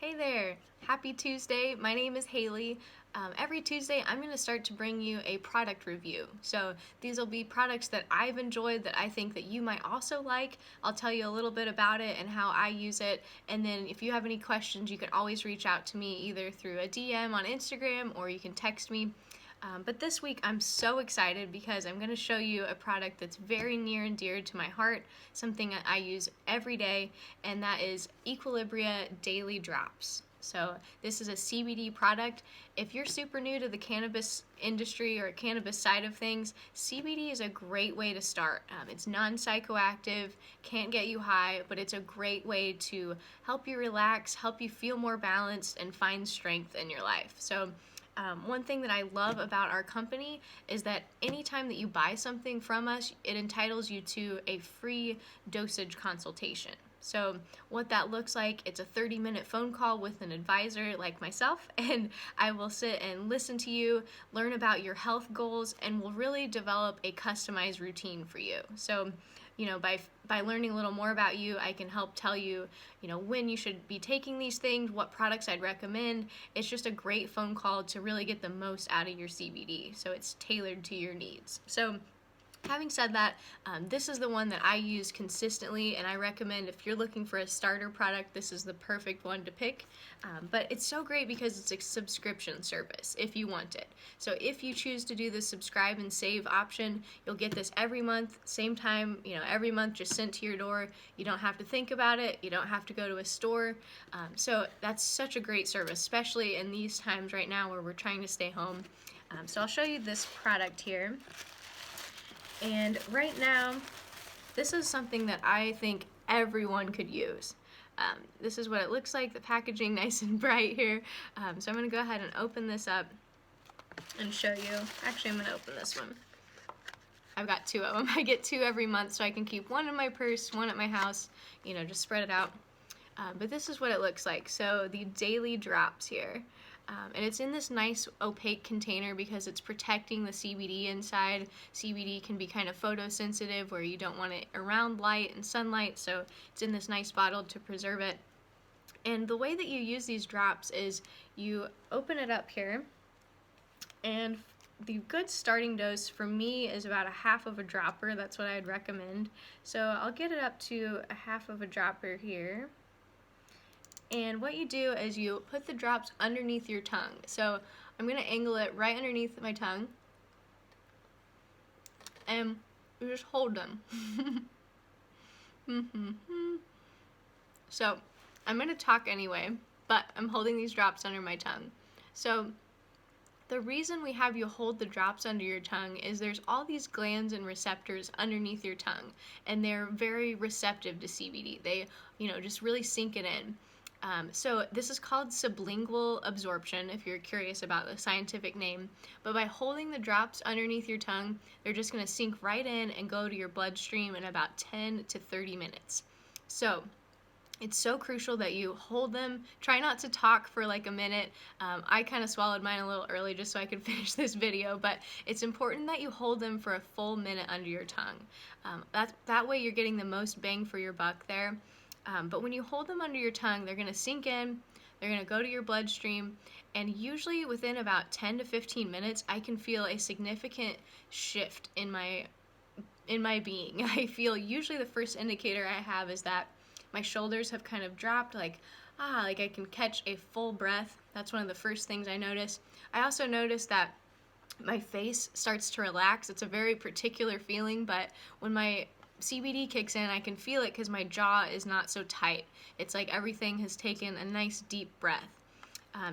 Hey there! Happy Tuesday. My name is Haley. Every Tuesday I'm going to start to bring you a product review. So these will be products that I've enjoyed that I think that you might also like. I'll tell you a little bit about it and how I use it. And then if you have any questions, you can always reach out to me either through a DM on Instagram or you can text me. But this week I'm so excited because I'm going to show you a product that's very near and dear to my heart, something that I use every day, and that is Equilibria Daily Drops. So this is a CBD product. If you're super new to the cannabis industry or cannabis side of things, CBD is a great way to start. It's non-psychoactive, can't get you high, but it's a great way to help you relax, help you feel more balanced, and find strength in your life. So one thing that I love about our company is that anytime that you buy something from us, it entitles you to a free dosage consultation. So what that looks like, it's a 30-minute phone call with an advisor like myself, and I will sit and listen to you, learn about your health goals, and will really develop a customized routine for you. So, by learning a little more about you, I can help tell you, when you should be taking these things, what products I'd recommend. It's just a great phone call to really get the most out of your CBD. So it's tailored to your needs. So having said that, this is the one that I use consistently, and I recommend if you're looking for a starter product, this is the perfect one to pick. But it's so great because it's a subscription service if you want it. So if you choose to do the subscribe and save option, you'll get this every month, same time, every month just sent to your door. You don't have to think about it. You don't have to go to a store. So that's such a great service, especially in these times right now where we're trying to stay home. So I'll show you this product here. And right now, this is something that I think everyone could use. This is what it looks like, the packaging nice and bright here. So I'm going to go ahead and open this up and show you. Actually, I'm going to open this one. I've got two of them. I get two every month, so I can keep one in my purse, one at my house, just spread it out. But this is what it looks like. So the Daily Drops here. And it's in this nice opaque container because it's protecting the CBD inside. CBD can be kind of photosensitive where you don't want it around light and sunlight, so it's in this nice bottle to preserve it. And the way that you use these drops is you open it up here, and the good starting dose for me is about a half of a dropper. That's what I'd recommend. So I'll get it up to a half of a dropper here. And what you do is you put the drops underneath your tongue. So I'm going to angle it right underneath my tongue. And you just hold them. So I'm going to talk anyway, but I'm holding these drops under my tongue. So the reason we have you hold the drops under your tongue is there's all these glands and receptors underneath your tongue, and they're very receptive to CBD. They, just really sink it in. So this is called sublingual absorption, if you're curious about the scientific name. But by holding the drops underneath your tongue, they're just going to sink right in and go to your bloodstream in about 10 to 30 minutes. So it's so crucial that you hold them. Try not to talk for like a minute. I kind of swallowed mine a little early just so I could finish this video, but it's important that you hold them for a full minute under your tongue. That way you're getting the most bang for your buck there. But when you hold them under your tongue, they're going to sink in, they're going to go to your bloodstream, and usually within about 10 to 15 minutes, I can feel a significant shift in my being. I feel usually the first indicator I have is that my shoulders have kind of dropped, like I can catch a full breath. That's one of the first things I notice. I also notice that my face starts to relax. It's a very particular feeling, but when my CBD kicks in, I can feel it because my jaw is not so tight. It's like everything has taken a nice deep breath.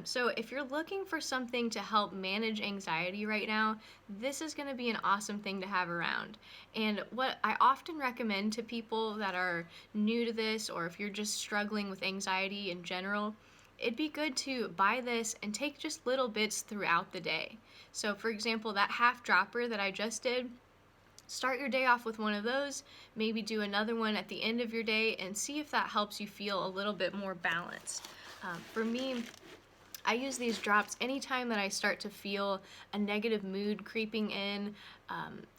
So if you're looking for something to help manage anxiety right now, this is going to be an awesome thing to have around. And what I often recommend to people that are new to this, or if you're just struggling with anxiety in general, it'd be good to buy this and take just little bits throughout the day. So for example, that half dropper that I just did, start your day off with one of those, maybe do another one at the end of your day, and see if that helps you feel a little bit more balanced. For me, I use these drops anytime that I start to feel a negative mood creeping in,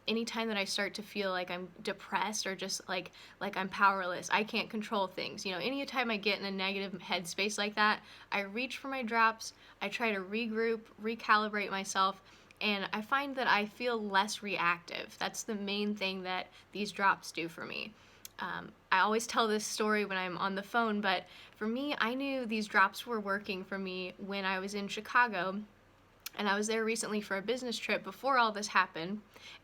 anytime that I start to feel like I'm depressed or just like I'm powerless, I can't control things. You know, anytime I get in a negative headspace like that, I reach for my drops, I try to regroup, recalibrate myself, and I find that I feel less reactive. That's the main thing that these drops do for me. I always tell this story when I'm on the phone, but for me, I knew these drops were working for me when I was in Chicago, and I was there recently for a business trip before all this happened,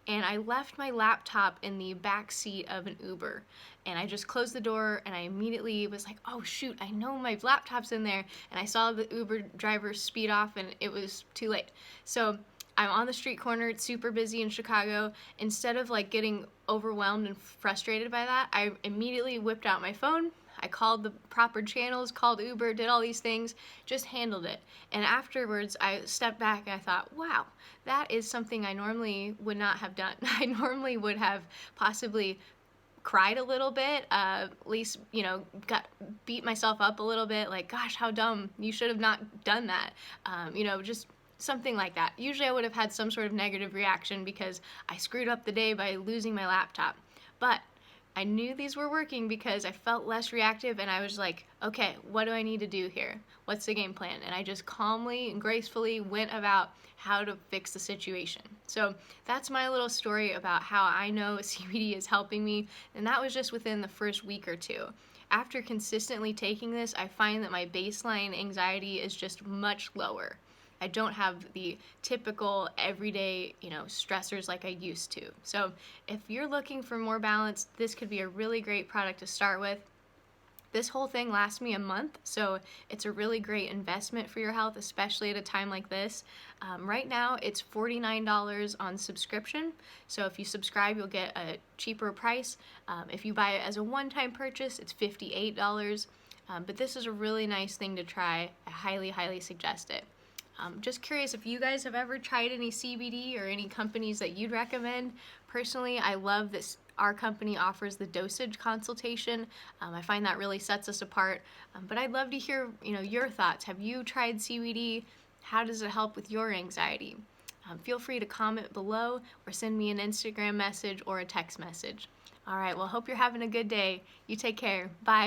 and I left my laptop in the back seat of an Uber, and I just closed the door, and I immediately was like, oh shoot, I know my laptop's in there, and I saw the Uber driver speed off, and it was too late. So I'm on the street corner, it's super busy in Chicago. Instead of like getting overwhelmed and frustrated by that, I immediately whipped out my phone. I called the proper channels, called Uber, did all these things, just handled it. And afterwards, I stepped back and I thought, wow, that is something I normally would not have done. I normally would have possibly cried a little bit, at least, you know, beat myself up a little bit, like, gosh, how dumb, you should have not done that, you know, just something like that. Usually I would have had some sort of negative reaction because I screwed up the day by losing my laptop. But I knew these were working because I felt less reactive, and I was like, okay, what do I need to do here? What's the game plan? And I just calmly and gracefully went about how to fix the situation. So that's my little story about how I know CBD is helping me, and that was just within the first week or two. After consistently taking this, I find that my baseline anxiety is just much lower. I don't have the typical everyday, you know, stressors like I used to. So if you're looking for more balance, this could be a really great product to start with. This whole thing lasts me a month, so it's a really great investment for your health, especially at a time like this. Right now, it's $49 on subscription, so if you subscribe, you'll get a cheaper price. If you buy it as a one-time purchase, it's $58. But this is a really nice thing to try. I highly, highly suggest it. Just curious if you guys have ever tried any CBD or any companies that you'd recommend. Personally, I love this. Our company offers the dosage consultation. I find that really sets us apart. But I'd love to hear, you know, your thoughts. Have you tried CBD? How does it help with your anxiety? Feel free to comment below or send me an Instagram message or a text message. All right, well, hope you're having a good day. You take care. Bye.